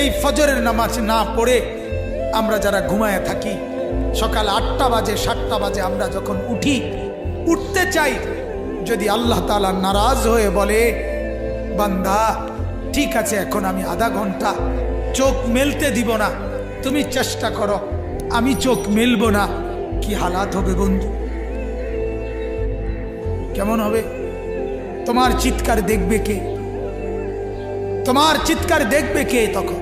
এই ফজরের নামাজ না পড়ে আমরা যারা ঘুমায় থাকি, সকাল 8টা বাজে 7টা বাজে আমরা যখন উঠি, উঠতে চাই, যদি আল্লাহ তাআলা নারাজ হয়ে বলে বান্দা ঠিক আছে এখন আমি আধা ঘন্টা চোখ মেলতে দিব না, তুমি চেষ্টা করো, আমি চোখ মেলবো না, কি হালাত হবে বন্ধু? কেমন হবে? তোমার চিৎকার দেখবে কে? তোমার চিৎকার দেখবে কে তখন?